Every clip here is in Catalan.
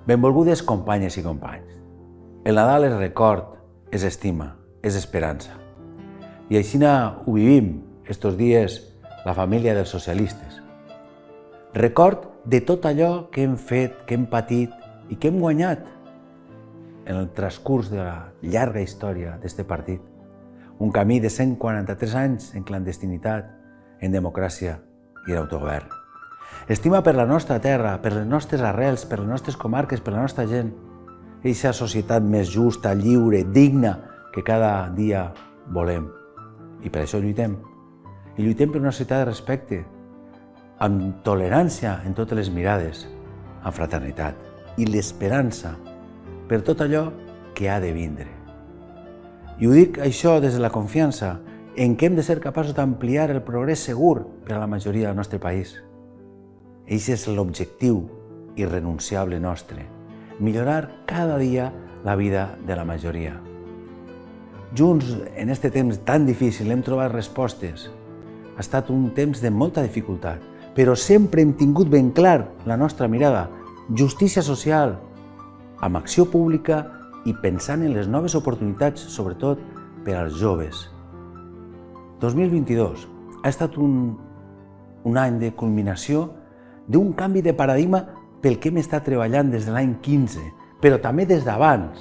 Benvolgudes companyes i companys. El Nadal és record, és estima, és esperança. I així ho vivim estos dies la família dels socialistes. Record de tot allò que hem fet, que hem patit i que hem guanyat en el transcurs de la llarga història d'aquest partit. Un camí de 143 anys en clandestinitat, en democràcia i en autogovern. Estima per la nostra terra, per les nostres arrels, per les nostres comarques, per la nostra gent. Eixa societat més justa, lliure, digna, que cada dia volem. I per això lluitem. I lluitem per una societat de respecte, amb tolerància en totes les mirades, amb fraternitat i l'esperança per tot allò que ha de vindre. I ho dic això des de la confiança en que hem de ser capaços d'ampliar el progrés segur per a la majoria del nostre país. Eixe és l'objectiu irrenunciable nostre, millorar cada dia la vida de la majoria. Junts, en aquest temps tan difícil, hem trobat respostes. Ha estat un temps de molta dificultat, però sempre hem tingut ben clar la nostra mirada, justícia social, amb acció pública i pensant en les noves oportunitats, sobretot per als joves. 2022 ha estat un any de culminació d'un canvi de paradigma pel que hem estat treballant des de l'any 15, però també des d'abans.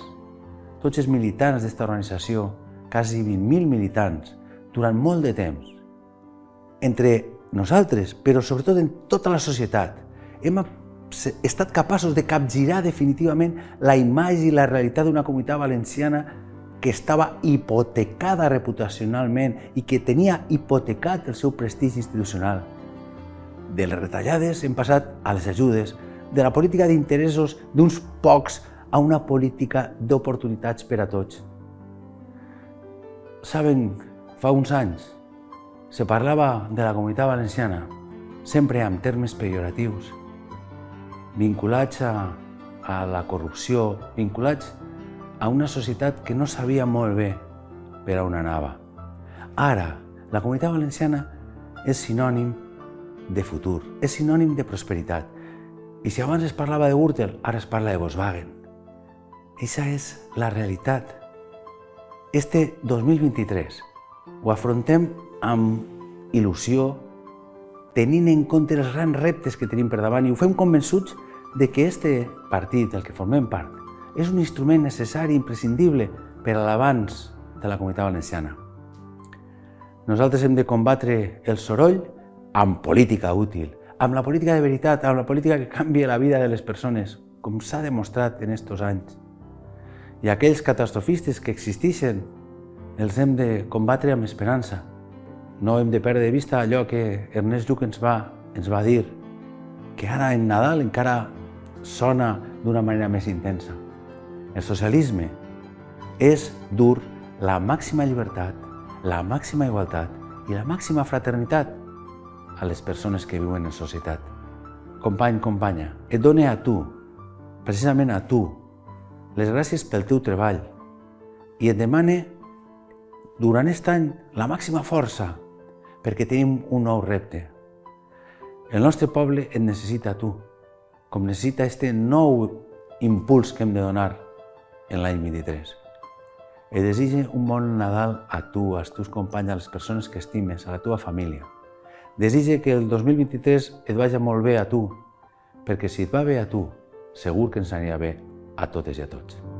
Tots els militants d'esta organització, quasi 20.000 militants, durant molt de temps, entre nosaltres, però sobretot en tota la societat, hem estat capaços de capgirar definitivament la imatge i la realitat d'una comunitat valenciana que estava hipotecada reputacionalment i que tenia hipotecat el seu prestigi institucional. De les retallades hem passat a les ajudes, de la política d'interessos d'uns pocs a una política d'oportunitats per a tots. Saben, fa uns anys se parlava de la comunitat valenciana sempre amb termes pejoratius, vinculats a la corrupció, vinculats a una societat que no sabia molt bé per a on anava. Ara, la comunitat valenciana és sinònim de futur, és sinònim de prosperitat. I si abans es parlava de Gürtel, ara es parla de Volkswagen. Eixa és la realitat. Este 2023 ho afrontem amb il·lusió, tenint en compte els grans reptes que tenim per davant i ho fem convençuts de que este partit, del que formem part, és un instrument necessari i imprescindible per a l'avanç de la comunitat valenciana. Nosaltres hem de combatre el soroll amb política útil, amb la política de veritat, amb la política que canvia la vida de les persones, com s'ha demostrat en aquests anys. I aquells catastrofistes que existeixen els hem de combatre amb esperança. No hem de perdre de vista allò que Ernest Lluch ens va dir, que ara en Nadal encara sona d'una manera més intensa. El socialisme és dur la màxima llibertat, la màxima igualtat i la màxima fraternitat a les persones que viuen en societat. Company, companya, et done a tu, precisament a tu, les gràcies pel teu treball i et demane durant aquest any la màxima força perquè tenim un nou repte. El nostre poble et necessita a tu, com necessita aquest nou impuls que hem de donar en l'any 23. Et desitge un bon Nadal a tu, als teus companys, a les persones que estimes, a la teva família. Desitge que el 2023 et vagi molt bé a tu, perquè si et va bé a tu, segur que ens anirà bé a totes i a tots.